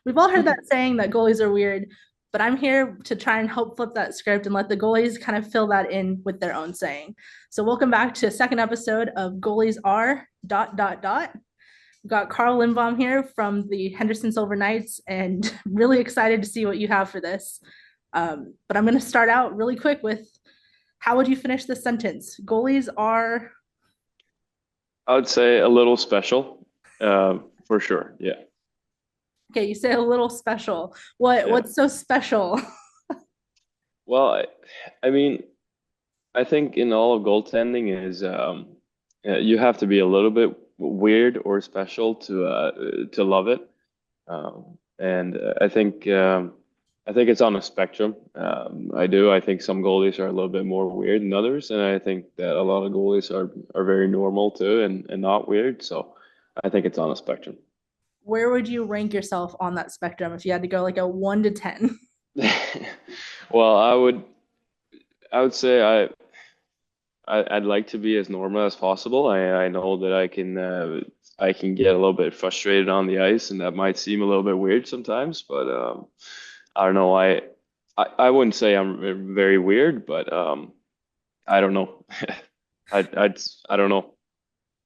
We've all heard that saying that goalies are weird, but I'm here to try and help flip that script and let the goalies kind of fill that in with their own saying. So welcome back to a second episode of Goalies Are dot dot dot. We've got Carl Lindbom here from the Henderson Silver Knights, and really excited to see what you have for this. But I'm going to start out really quick with how would you finish this sentence? Goalies are I would say a little special, for sure. Yeah, okay. You say a little special. What yeah. what's so special? Well, I mean, I think in all of goaltending is you have to be a little bit weird or special to love it. And I think it's on a spectrum. I do. I think some goalies are a little bit more weird than others, and I think that a lot of goalies are very normal too and not weird. So I think it's on a spectrum. Where would you rank yourself on that spectrum if you had to go like a 1 to 10? Well, I would say I'd like to be as normal as possible. I know that I can get a little bit frustrated on the ice, and that might seem a little bit weird sometimes. But I don't know. I wouldn't say I'm very weird, but I don't know. I don't know.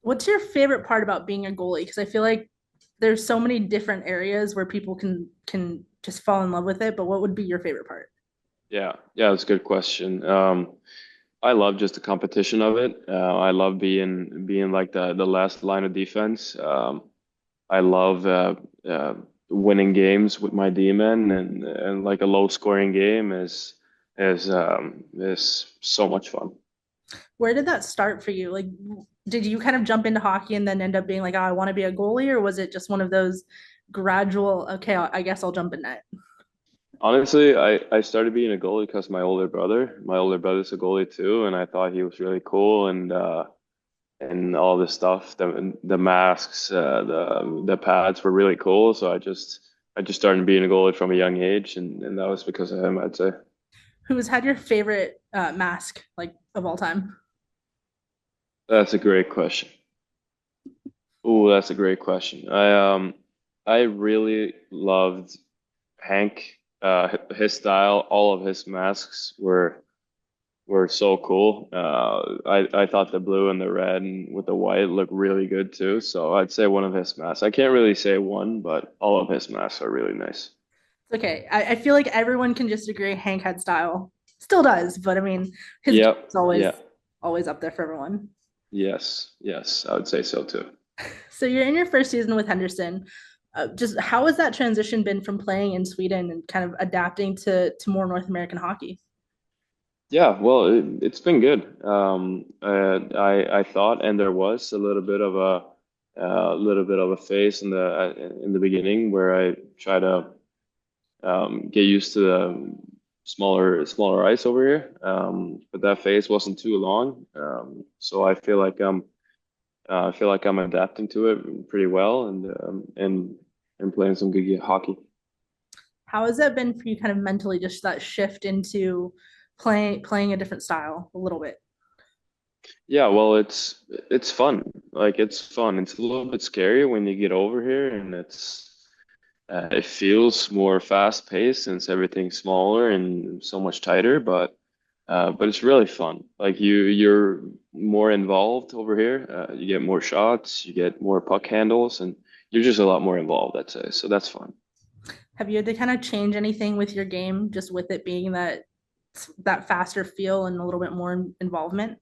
What's your favorite part about being a goalie? Because I feel like there's so many different areas where people can just fall in love with it, but what would be your favorite part? Yeah, that's a good question. I love just the competition of it. I love being like the last line of defense. I love winning games with my D-men and like a low scoring game is so much fun. Where did that start for you? Like, did you kind of jump into hockey and then end up being like, oh, I want to be a goalie, or was it just one of those gradual, okay, I guess I'll jump in net? Honestly, I started being a goalie because my older brother's a goalie too, and I thought he was really cool and all this stuff. The masks, the pads were really cool. So I just started being a goalie from a young age, and that was because of him, I'd say. Who's had your favorite mask like of all time? That's a great question. Oh, that's a great question. I really loved Hank. His style, all of his masks were so cool. I thought the blue and the red and with the white looked really good too. So I'd say one of his masks. I can't really say one, but all of his masks are really nice. It's okay. I feel like everyone can just agree Hank had style. Still does, but I mean, his Yep. game's always Yeah. always up there for everyone. Yes. Yes. I would say so too. So you're in your first season with Henderson. Just how has that transition been from playing in Sweden and kind of adapting to more North American hockey? Yeah. Well, it's been good. I thought, and there was a little bit of a phase in the beginning where I try to get used to the smaller ice over here. But that phase wasn't too long. So I feel like I'm adapting to it pretty well and playing some good hockey. How has that been for you kind of mentally, just that shift into playing a different style a little bit? Yeah, well, it's fun. Like it's fun. It's a little bit scary when you get over here, and it feels more fast paced since everything's smaller and so much tighter. But it's really fun. Like you're more involved over here. You get more shots, you get more puck handles, and you're just a lot more involved, I'd say. So that's fun. Have you had to kind of change anything with your game, just with it being that faster feel and a little bit more involvement?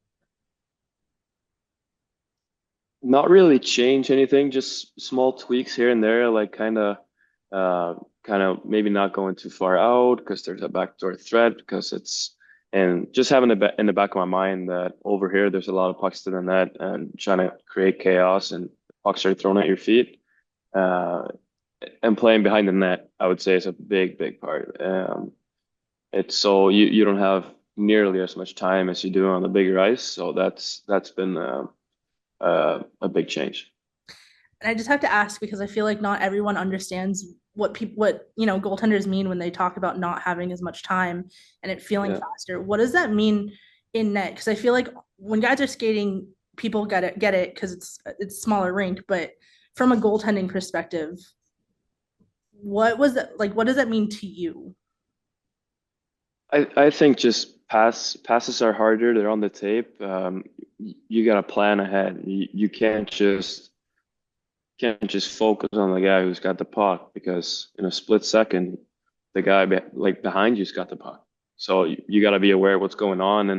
Not really change anything, just small tweaks here and there, like kind of maybe not going too far out because there's a backdoor threat because it's and just having it in the back of my mind that over here there's a lot of pucks to the net and trying to create chaos and pucks are thrown at your feet. Uh, and playing behind the net, I would say is a big part. It's so you don't have nearly as much time as you do on the bigger ice, so that's been a big change. And I just have to ask because I feel like not everyone understands what goaltenders mean when they talk about not having as much time and it feeling Yeah. faster. What does that mean in net? Because I feel like when guys are skating, people get it because it's smaller rink, but from a goaltending perspective, What was that like? What does that mean to you? I think just passes are harder. They're on the tape. You got to plan ahead. You can't just focus on the guy who's got the puck because in a split second, the guy like behind you's got the puck. So you got to be aware of what's going on,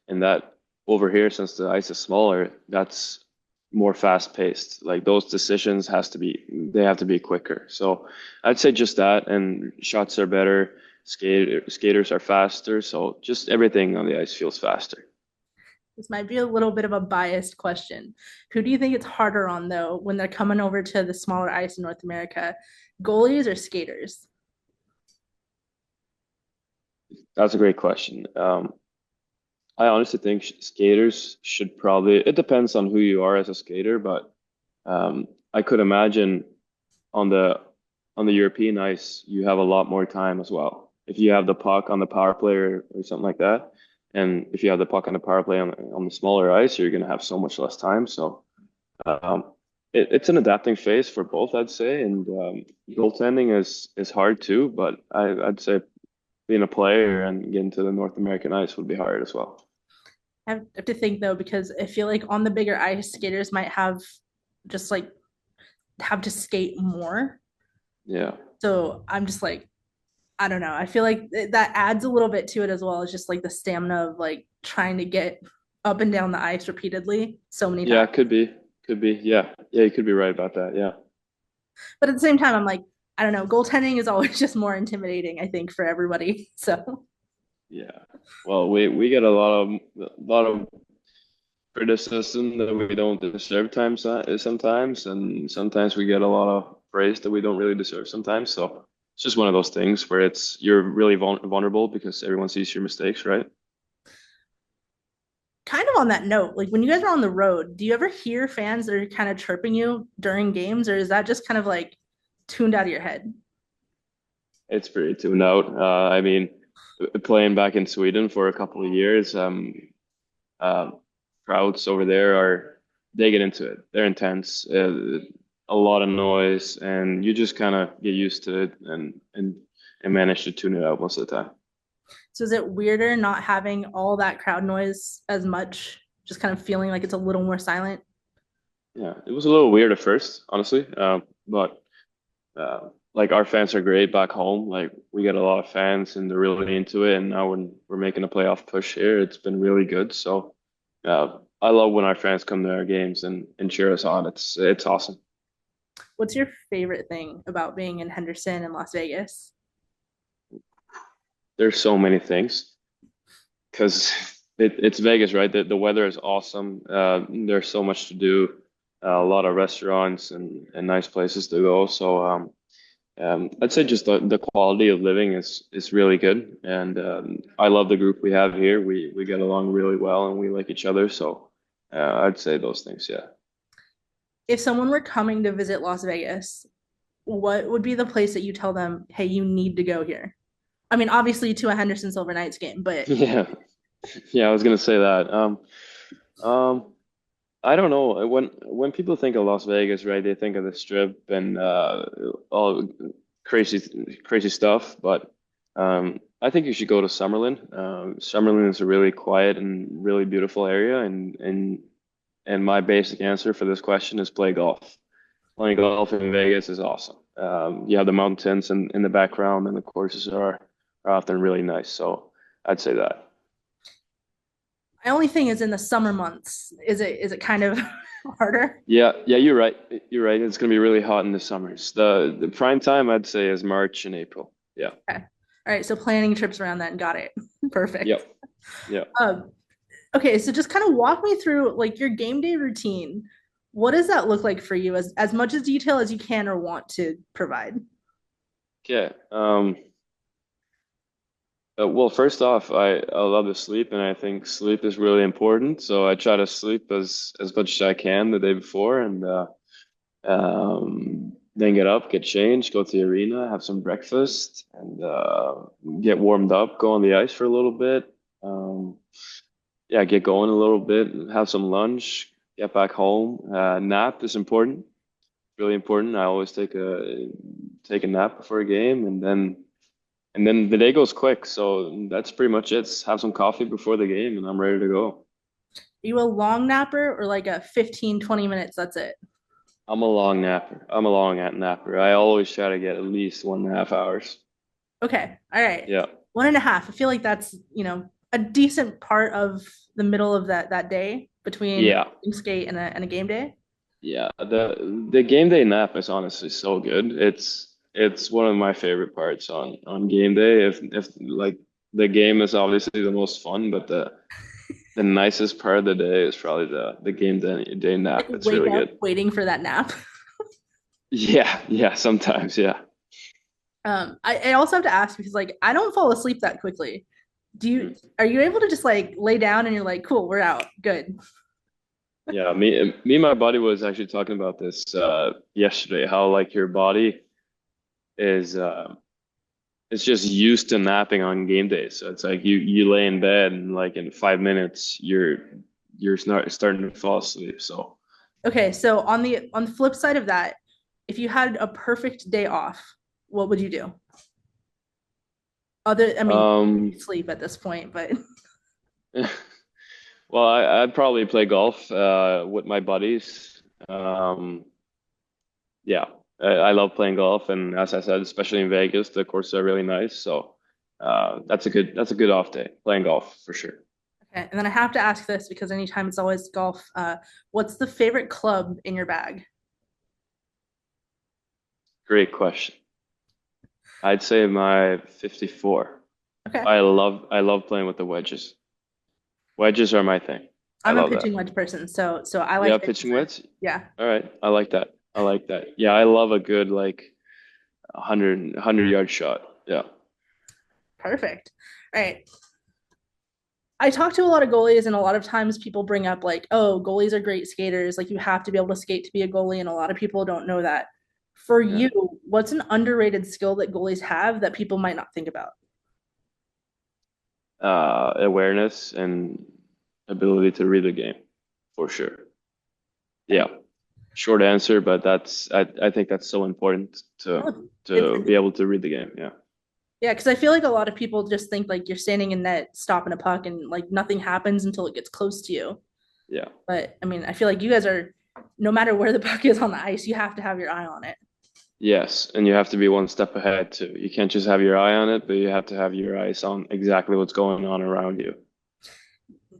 and that over here, since the ice is smaller, that's more fast paced. Like those decisions they have to be quicker. So I'd say just that, and shots are better. Skaters are faster, so just everything on the ice feels faster. This might be a little bit of a biased question. Who do you think it's harder on though when they're coming over to the smaller ice in North America? Goalies or skaters? That's a great question. I honestly think skaters should probably, it depends on who you are as a skater, but I could imagine on the on the European ice, you have a lot more time as well. If you have the puck on the power play or something like that, and if you have the puck on the power play on the smaller ice, you're going to have so much less time. So um, it's an adapting phase for both, I'd say. And goaltending is hard too, but I'd say being a player and getting to the North American ice would be hard as well. I have to think though, because I feel like on the bigger ice, skaters might have just like have to skate more. Yeah. So I'm just like, I don't know. I feel like that adds a little bit to it as well. It's just like the stamina of like trying to get up and down the ice repeatedly so many Yeah, times. could be. Could be. Yeah. Yeah, you could be right about that. Yeah. But at the same time, I'm like, I don't know. Goaltending is always just more intimidating, I think, for everybody. So Yeah. Well, we get a lot of criticism that we don't deserve times sometimes, and sometimes we get a lot of praise that we don't really deserve sometimes. So it's just one of those things where it's you're really vulnerable because everyone sees your mistakes, right? kind of on that note, like when you guys are on the road, do you ever hear fans that are kind of chirping you during games, or is that just kind of like tuned out of your head? It's pretty tuned out. I mean, playing back in Sweden for a couple of years, uh, crowds over there they get into it. They're intense, a lot of noise, and you just kind of get used to it and manage to tune it out most of the time. So is it weirder not having all that crowd noise as much, just kind of feeling like it's a little more silent? Yeah, it was a little weird at first, honestly, but like our fans are great back home. Like we get a lot of fans and they're really into it. And now when we're making a playoff push here, it's been really good. So I love when our fans come to our games and cheer us on. It's awesome. What's your favorite thing about being in Henderson and Las Vegas? There's so many things because it's Vegas, right? The weather is awesome. There's so much to do, a lot of restaurants and nice places to go. So I'd say just the quality of living is really good, and I love the group we have here. We get along really well, and we like each other. So I'd say those things. Yeah. If someone were coming to visit Las Vegas, what would be the place that you tell them, hey, you need to go here? I mean, obviously to a Henderson Silver Knights game, but Yeah, yeah. I was gonna say that. Um, I don't know. When people think of Las Vegas, right, they think of the Strip and all crazy stuff. But I think you should go to Summerlin. Summerlin is a really quiet and really beautiful area, and my basic answer for this question is play golf. Playing golf in Vegas is awesome. You have the mountains in the background, and the courses are often really nice. So I'd say that. my only thing is in the summer months, is it kind of harder? Yeah, yeah, you're right. You're right. It's gonna be really hot in the summers. The prime time I'd say is March and April. Yeah. Okay. All right, so planning trips around that, got it. Perfect. Yep. Yep. Um, okay, so just kind of walk me through like your game day routine. What does that look like for you, as much as detail as you can or want to provide? Okay. Well, first off, I love to sleep, and I think sleep is really important. So I try to sleep as much as I can the day before, and then get up, get changed, go to the arena, have some breakfast, and get warmed up, go on the ice for a little bit. Yeah, get going a little bit, have some lunch, get back home. Nap is important. really important. I always take a nap before a game, and then the day goes quick. So that's pretty much it. Have some coffee before the game, and I'm ready to go. Are you a long napper or like a 15, 20 minutes? That's it. I'm a long napper. I'm a long napper. I always try to get at least 1.5 hours. Okay. All right. Yeah, 1.5. I feel like that's, a decent part of the middle of that day between yeah, skate and a game day. yeah. The game day nap is honestly so good. It's one of my favorite parts on game day. If like the game is obviously the most fun, but the nicest part of the day is probably the day Like nap. It's wake really up good. waiting for that nap. Yeah, yeah, sometimes, yeah. I also have to ask because like I don't fall asleep that quickly. Do you Mhm. are you able to just like lay down and you're like, cool, we're out. Good. Yeah, me and my buddy was actually talking about this yesterday, how like your body is it's just used to napping on game days. So it's like you lay in bed and like in 5 minutes you're starting to fall asleep. So Okay, so on the flip side of that, if you had a perfect day off, what would you do? I mean, um sleep at this point, but well I'd probably play golf with my buddies. Yeah, I love playing golf, and as I said, especially in Vegas, the courses are really nice. So that's a good off day playing golf for sure. okay. And then I have to ask this because anytime it's always golf. What's the favorite club in your bag? Great question. I'd say my 54. Okay. I love playing with the wedges. Wedges are my thing. I I'm a love that. pitching wedge person, so I like Yeah, pitching pitching wedge. wedge. Yeah, All right, I like that. I like that. Yeah, I love a good like 100 yard shot. Yeah. perfect. All right. I talk to a lot of goalies, and a lot of times people bring up like, "Oh, goalies are great skaters. Like you have to be able to skate to be a goalie," and a lot of people don't know that. For Yeah. you, what's an underrated skill that goalies have that people might not think about? Awareness and ability to read the game, for sure. Yeah. Okay. Short answer, but I think that's so important Oh, to be able to read the game. Yeah. yeah, because I feel like a lot of people just think like you're standing in net, stopping a puck, and like nothing happens until it gets close to you. Yeah. But I mean, I feel like you guys are, no matter where the puck is on the ice, you have to have your eye on it. Yes, and you have to be one step ahead too. You can't just have your eye on it, but you have to have your eyes on exactly what's going on around you.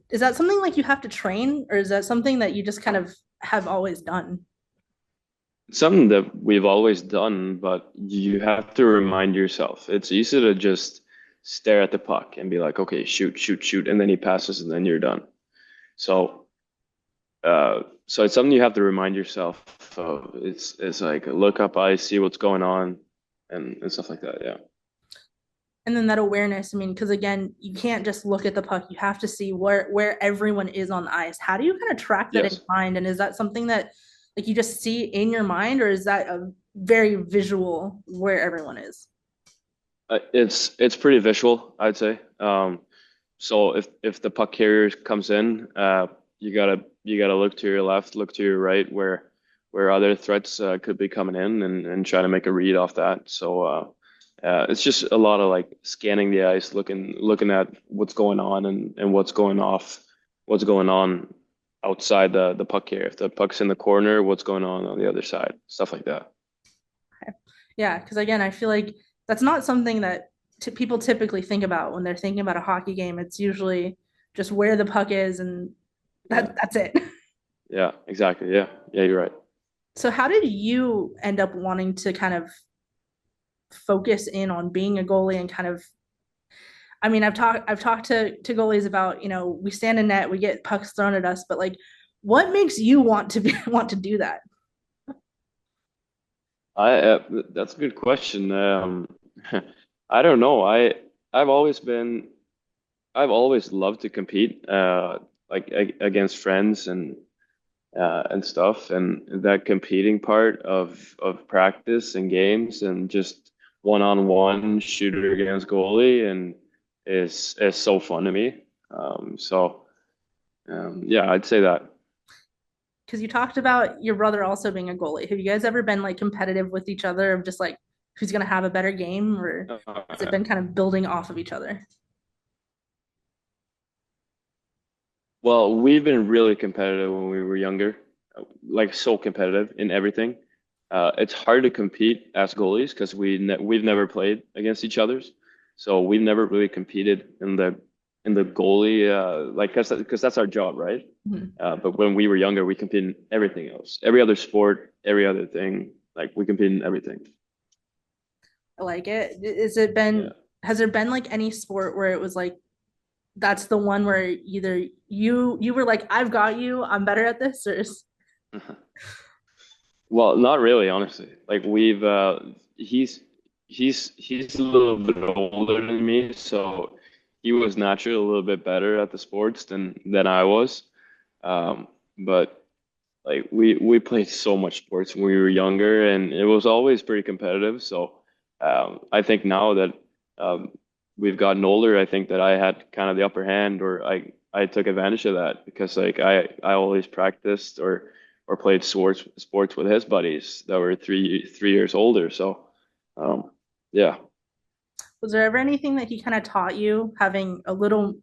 Is that something like you have to train, or is that something that you just kind of have always done? It's something that we've always done, but you have to remind yourself. It's easy to just stare at the puck and be like, okay, shoot, shoot, shoot, and then he passes and then you're done. So so it's something you have to remind yourself of. It's like look up, I see what's going on, and stuff like that. Yeah. And then that awareness, I mean, because again, you can't just look at the puck. You have to see where everyone is on the ice. How do you kind of track that in Yes. mind? And is that something that like you just see in your mind, or is that a very visual where everyone is? It's pretty visual, I'd say. So if the puck carrier comes in, you gotta look to your left, look to your right, where other threats could be coming in, and try to make a read off that. So it's just a lot of like scanning the ice, looking at what's going on and what's going on outside the puck carrier. If the puck's in the corner, what's going on the other side, stuff like that. Yeah, because again, I feel like that's not something that people typically think about when they're thinking about a hockey game. It's usually just where the puck is, and Yeah, that's it. yeah, exactly. Yeah, yeah, you're right. So, how did you end up wanting to kind of focus in on being a goalie and kind of I mean, I've talked to goalies about, we stand in net, we get pucks thrown at us, but like what makes you want to be want to do that? I That's a good question. I don't know. I've always been I've always loved to compete, like against friends and stuff, and that competing part of practice and games and just one-on-one shooter against goalie and is so fun to me. So yeah, I'd say that. because you talked about your brother also being a goalie. Have you guys ever been like competitive with each other of just like who's gonna have a better game, or has it Uh, been kind of building off of each other? well, we've been really competitive when we were younger, like so competitive in everything. It's hard to compete as goalies because we've never played against each other's, so we've never really competed in the goalie like because that's our job, right? Mhm. But when we were younger, we competed in everything else, every other sport, every other thing. Like we compete in everything. I like it. Is it been, Yeah. has there been like any sport where it was like that's the one where either you were like, I've got you, I'm better at this, or Well, not really, honestly. Like we've he's a little bit older than me, so he was naturally a little bit better at the sports than I was. But like we played so much sports when we were younger, and it was always pretty competitive. So I think now that um, we've gotten older, I think that I had kind of the upper hand, or I took advantage of that because like I always practiced or played sports with his buddies that were three years older. So yeah. was there ever anything that he kind of taught you having a little,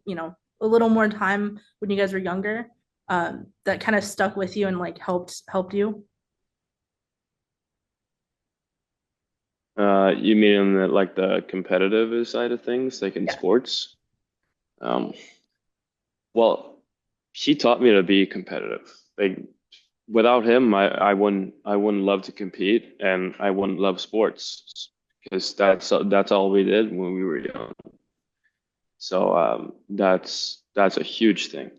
a little more time when you guys were younger, that kind of stuck with you and like helped you? You mean on the, like the competitive side of things, like in Yeah. sports? Um, well, he taught me to be competitive. Like without him, I wouldn't love to compete, and I wouldn't love sports because that's all we did when we were young. So that's a huge thing.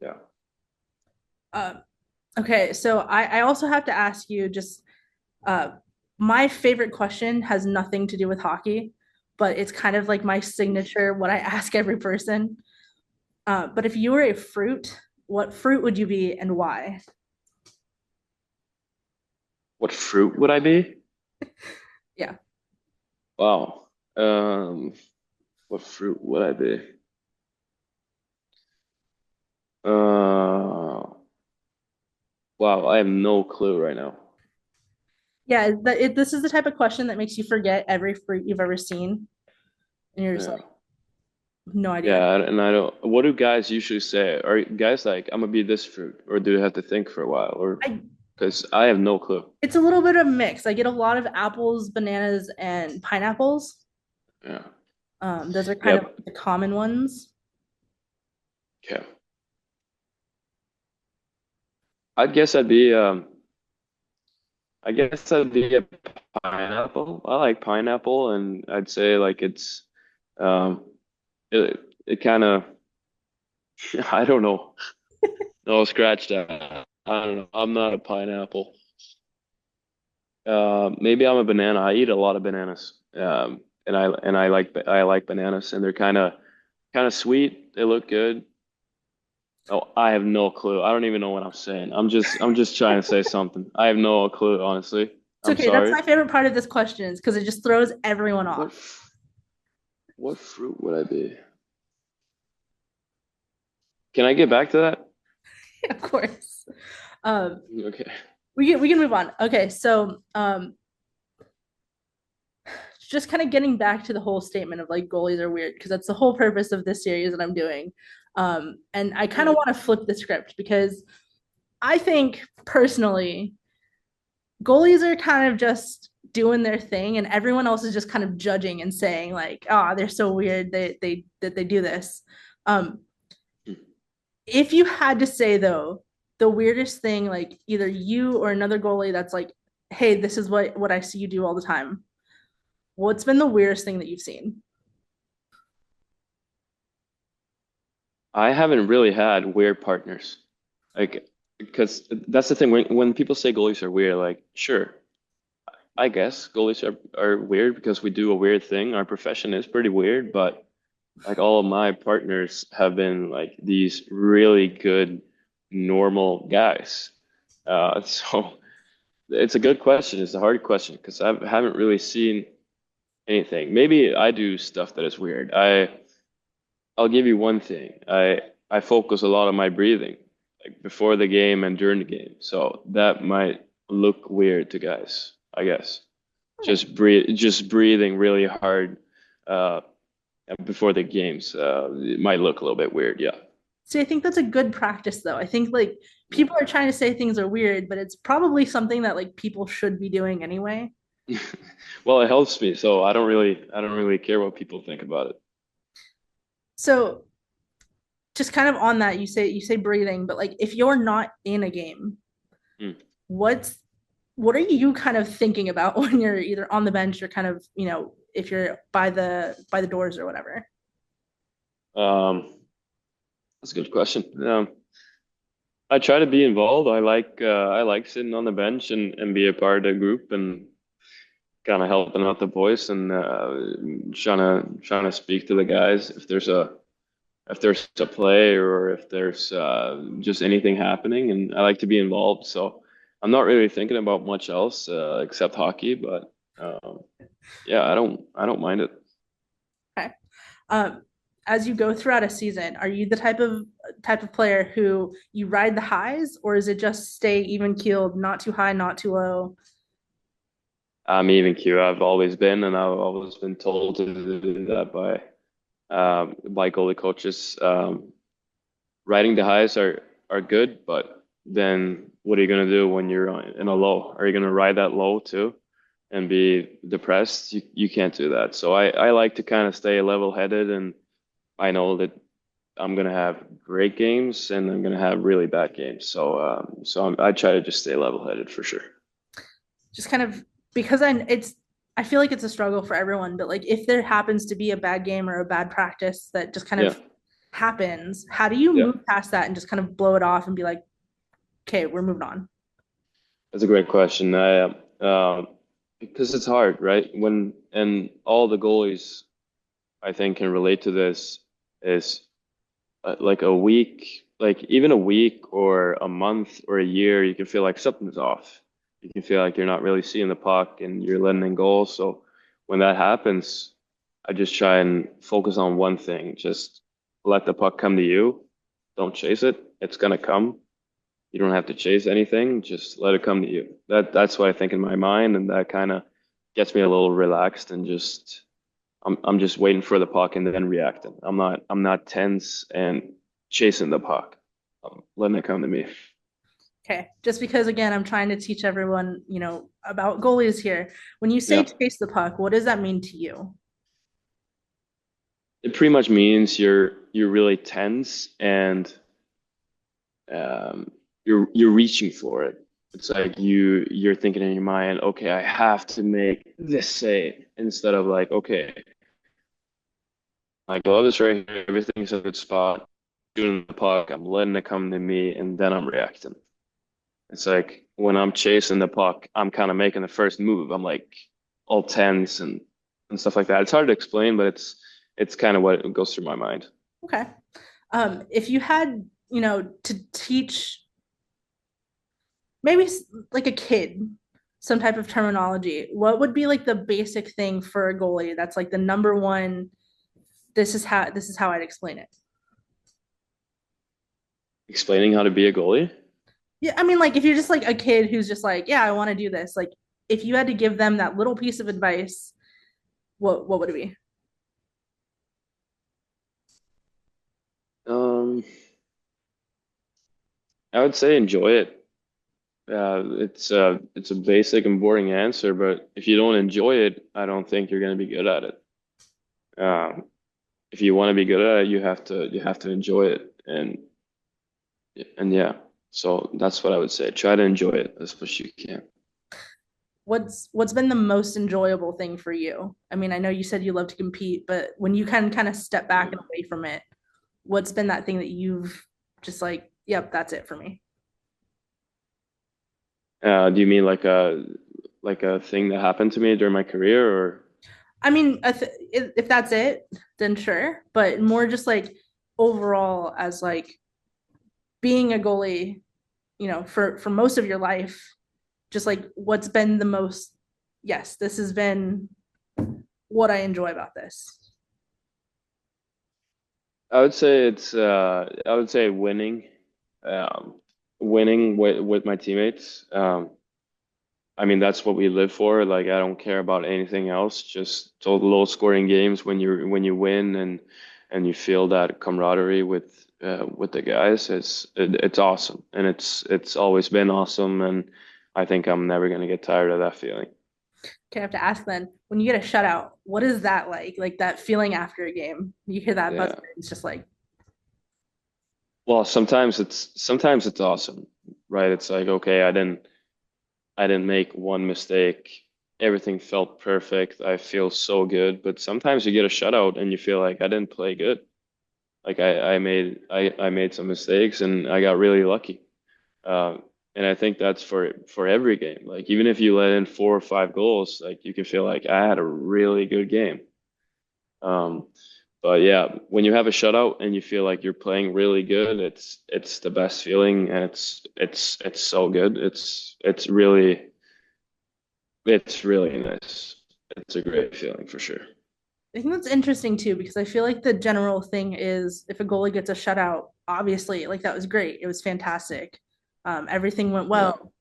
Yeah. Uh, okay, so I also have to ask you just uh, my favorite question has nothing to do with hockey, but it's kind of like my signature, what I ask every person. But if you were a fruit, what fruit would you be and why? What fruit would I be? Yeah. Wow. What fruit would I be? Wow, I have no clue right now. Yeah, this is the type of question that makes you forget every fruit you've ever seen, and you're just Yeah. like, no idea. Yeah, and I don't. What do guys usually say? Are guys like, I'm gonna be this fruit, or do they have to think for a while, or I because I have no clue. It's a little bit of a mix. I get a lot of apples, bananas, and pineapples. Yeah. Those are kind of Yep. the common ones. Okay. I'd guess I'd be I guess I'd be a pineapple. I like pineapple, and I'd say like it's um it kind of I don't know. No, scratch that. I don't know. I'm not a pineapple. Maybe I'm a banana. I eat a lot of bananas. And I like bananas, and they're kind of sweet. They look good. Oh, I have no clue. I don't even know what I'm saying. I'm just trying to say something. I have no clue, honestly. It's I'm okay. That's sorry. my favorite part of this question is because it just throws everyone What off. f- what fruit would I be? Can I get back to that? Of course. Um, Okay. we can move on. Okay, so just kind of getting back to the whole statement of like goalies are weird because that's the whole purpose of this series that I'm doing. And I kind of Yeah. want to flip the script because I think personally goalies are kind of just doing their thing and everyone else is just kind of judging and saying like, oh, they're so weird they do this. Um, if you had to say though, the weirdest thing, like either you or another goalie that's like, hey, this is what I see you do all the time. What's been the weirdest thing that you've seen? I haven't really had weird partners. Like, because that's the thing when people say goalies are weird, like, sure, I guess goalies are weird because we do a weird thing. Our profession is pretty weird, but like all of my partners have been like these really good normal guys. So it's a good question. It's a hard question because I haven't really seen anything. Maybe I do stuff that is weird. I'll give you one thing. I focus a lot on my breathing. like before the game and during the game. So that might look weird to guys, I guess. Just breathing really hard uh, before the games. It might look a little bit weird, yeah. See, I think that's a good practice though. I think like Yeah. people are trying to say things are weird, but it's probably something that like people should be doing anyway. Well, it helps me, so I don't really care what people think about it. So just kind of on that, you say breathing, but like if you're not in a game, Hmm. what's what are you kind of thinking about when you're either on the bench or kind of, if you're by the doors or whatever? Um, that's a good question. I try to be involved. I like sitting on the bench and be a part of the group and kind of helping out the boys and trying to speak to the guys if there's a play or if there's just anything happening, and I like to be involved. So I'm not really thinking about much else except hockey, but yeah, I don't mind it. Okay. Um, as you go throughout a season, are you the type of player who you ride the highs, or is it just stay even keeled, not too high, not too low? I'm even Q. I've always been, and I've always been told to do that by goalie coaches. Riding the highs are good, but then what are you gonna do when you're in a low? Are you gonna ride that low too and be depressed? You can't do that. So I like to kind of stay level-headed, and I know that I'm gonna have great games and I'm gonna have really bad games. So I try to just stay level-headed for sure. Just kind of because I feel like it's a struggle for everyone, but like if there happens to be a bad game or a bad practice that just kind Yeah, of happens, how do you yeah. move past that and just kind of blow it off and be like, okay, we're moving on? That's a great question. Because it's hard, right? And all the goalies I think can relate to this is like a week, like even a week or a month or a year, you can feel like something's off. You can feel like you're not really seeing the puck and you're letting in goals. So when that happens, I just try and focus on one thing. Just let the puck come to you. Don't chase it. It's gonna come. You don't have to chase anything. Just let it come to you. That's what I think in my mind, and that kind of gets me a little relaxed and just I'm just waiting for the puck and then reacting. I'm not tense and chasing the puck. I'm letting it come to me. Okay. Just because again, I'm trying to teach everyone, about goalies here. When you say Yeah. chase the puck, what does that mean to you? It pretty much means you're really tense and um, you're reaching for it. It's like you're thinking in your mind, okay, I have to make this save instead of like, okay, my glove is right here, everything's in a good spot. Shooting the puck, I'm letting it come to me, and then I'm reacting. It's like when I'm chasing the puck, I'm kind of making the first move. I'm like all tense and stuff like that. It's hard to explain, but it's kind of what goes through my mind. Okay. If you had, to teach maybe like a kid some type of terminology, what would be like the basic thing for a goalie that's like the number one, this is how I'd explain it. Explaining how to be a goalie. Yeah, I mean, like if you're just like a kid who's just like, yeah, I want to do this, like if you had to give them that little piece of advice, what would it be? Um, I would say enjoy it. It's a basic and boring answer, but if you don't enjoy it, I don't think you're going to be good at it. Um, if you want to be good at it, you have to enjoy it, and yeah. So that's what I would say. Try to enjoy it as much as you can. What's been the most enjoyable thing for you? I mean, I know you said you love to compete, but when you can kind of step back and away from it, what's been that thing that you've just like, yep, that's it for me? Do you mean like a thing that happened to me during my career, or I mean, if that's it, then sure, but more just like overall as like being a goalie, for most of your life, just like what's been the most, yes, this has been what I enjoy about this. I would say winning. winning with my teammates. I mean, that's what we live for. Like, I don't care about anything else. Just total low scoring games when you win and you feel that camaraderie with the guys. It's awesome, and it's always been awesome. And I think I'm never gonna get tired of that feeling. Okay, I have to ask then, when you get a shutout, what is that like? Like that feeling after a game? You hear that buzzer, Yeah. it's just like, Well, sometimes it's awesome, right? It's like, okay, I didn't make one mistake. Everything felt perfect. I feel so good. But sometimes you get a shutout and you feel like I didn't play good. Like I made some mistakes and I got really lucky. Uh, and I think that's for every game. Like even if you let in 4 or 5 goals, like you can feel like I had a really good game. Um, but yeah, when you have a shutout and you feel like you're playing really good, it's the best feeling and it's so good. It's really nice. It's a great feeling for sure. I think that's interesting too, because I feel like the general thing is if a goalie gets a shutout, obviously, like that was great. It was fantastic. Everything went Yeah. well.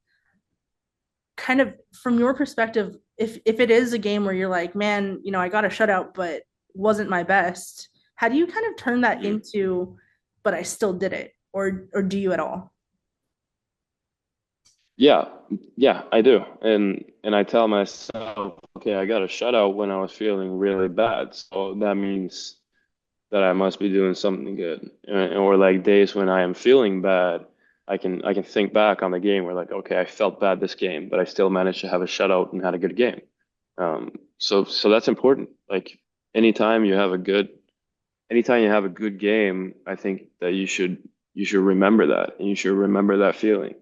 Kind of from your perspective, if it is a game where you're like, man, I got a shutout, but wasn't my best, how do you kind of turn that Mhm. into, but I still did it? Or do you at all? Yeah, yeah, I do. And I tell myself, okay, I got a shutout when I was feeling really bad. So that means that I must be doing something good. Or like days when I am feeling bad, I can think back on the game where like, okay, I felt bad this game, but I still managed to have a shutout and had a good game. So that's important. Like anytime you have a good anytime you have a good game, I think that you should remember that and you should remember that feeling.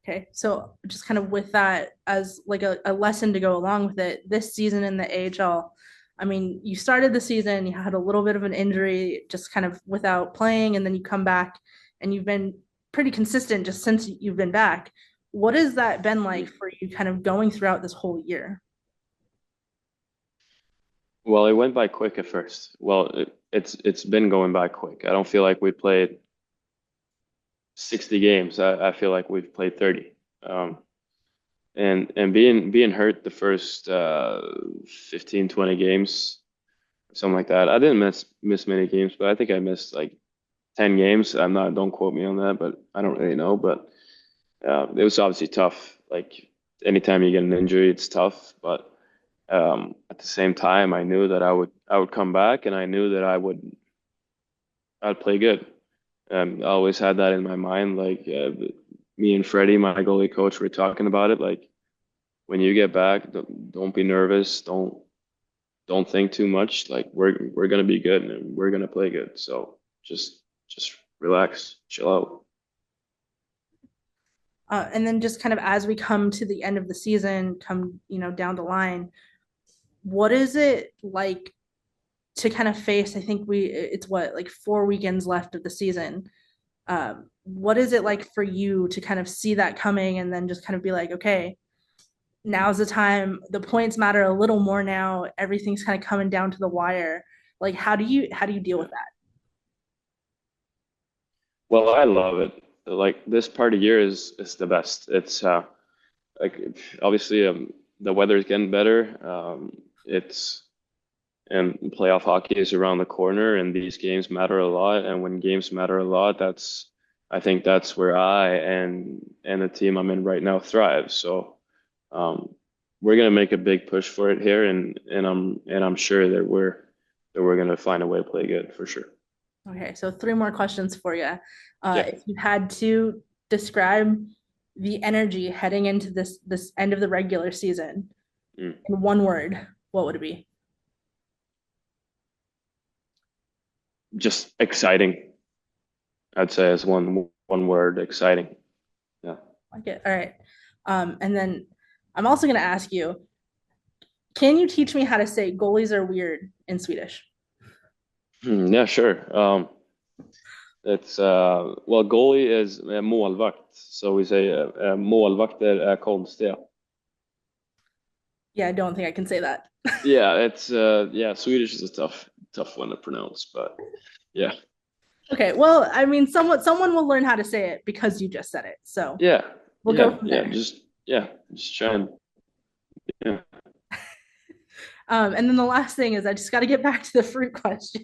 Okay, so just kind of with that as like a lesson to go along with it, this season in the AHL, I mean, you started the season, you had a little bit of an injury, just kind of without playing, and then you come back and you've been pretty consistent just since you've been back. What has that been like Mhm. for you kind of going throughout this whole year? Well, it went by quick at first. Well, it's been going by quick. I don't feel like we played 60 games. I feel like we've played 30. Um, and being hurt the first 15, 20 games, something like that. I didn't miss many games, but I think I missed like 10 games. I'm not, don't quote me on that, but I don't really know. But it was obviously tough. Like anytime you get an injury, it's tough. But at the same time, I knew that I would come back, and I knew that I'd play good. I always had that in my mind. Like me and Freddie, my goalie coach, were talking about it. Like when you get back, don't be nervous. Don't think too much. Like we're gonna be good and we're gonna play good. So just relax, chill out. And then just kind of as we come to the end of the season, come, down the line, what is it like to kind of face? I think it's what, like 4 weekends left of the season. What is it like for you to kind of see that coming and then just kind of be like, okay, now's the time. The points matter a little more now. Everything's kind of coming down to the wire. Like, how do you deal with Yeah. that? Well, I love it. Like this part of year is the best. It's like obviously the weather is getting better. It's and playoff hockey is around the corner, and these games matter a lot. And when games matter a lot, I think that's where I and the team I'm in right now thrive. So um, we're gonna make a big push for it here, and I'm sure that we're gonna find a way to play good for sure. Okay, so three more questions for you. Yeah. If you had to describe the energy heading into this end of the regular season Mm. in one word, what would it be? Just exciting. I'd say is one word, exciting. Yeah. Okay, all right. And then I'm also going to ask you, can you teach me how to say goalies are weird in Swedish? Yeah, sure. It's well, goalie is målvakt, so we say målvakter är konstiga. Yeah, I don't think I can say that. Yeah, it's yeah, Swedish is a tough one to pronounce, but yeah. Okay, well, I mean, someone will learn how to say it because you just said it. So Yeah, we'll go yeah, from yeah. there. Just try and yeah, And then the last thing is I just got to get back to the fruit question.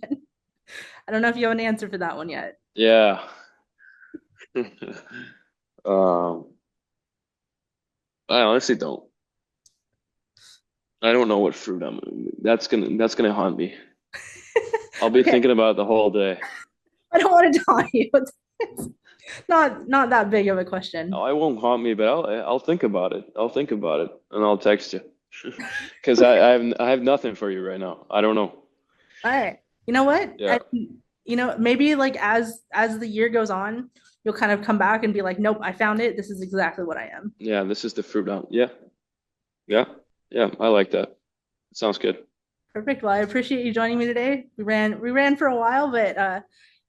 I don't know if you have an answer for that one yet. yeah. Um, I honestly don't. I don't know what fruit I'm. That's gonna haunt me. I'll be Okay, thinking about it the whole day. I don't want to tell you. It's not that big of a Oh, question. I won't haunt me, but I'll think about it. I'll think about it, and I'll text you. Because Okay, I have nothing for you right now. I don't know. all right. You know what? Yeah, Maybe like as the year goes on, you'll kind of come back and be like, nope, I found it. This is exactly what I am. yeah. This is the fruit on. Yeah, yeah, yeah. I like that. Sounds good. Perfect. Well, I appreciate you joining me today. We ran for a while, but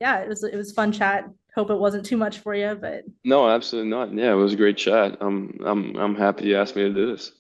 yeah, it was fun chat. Hope it wasn't too much for you, but No, absolutely not. Yeah, it was a great chat. I'm happy you asked me to do this.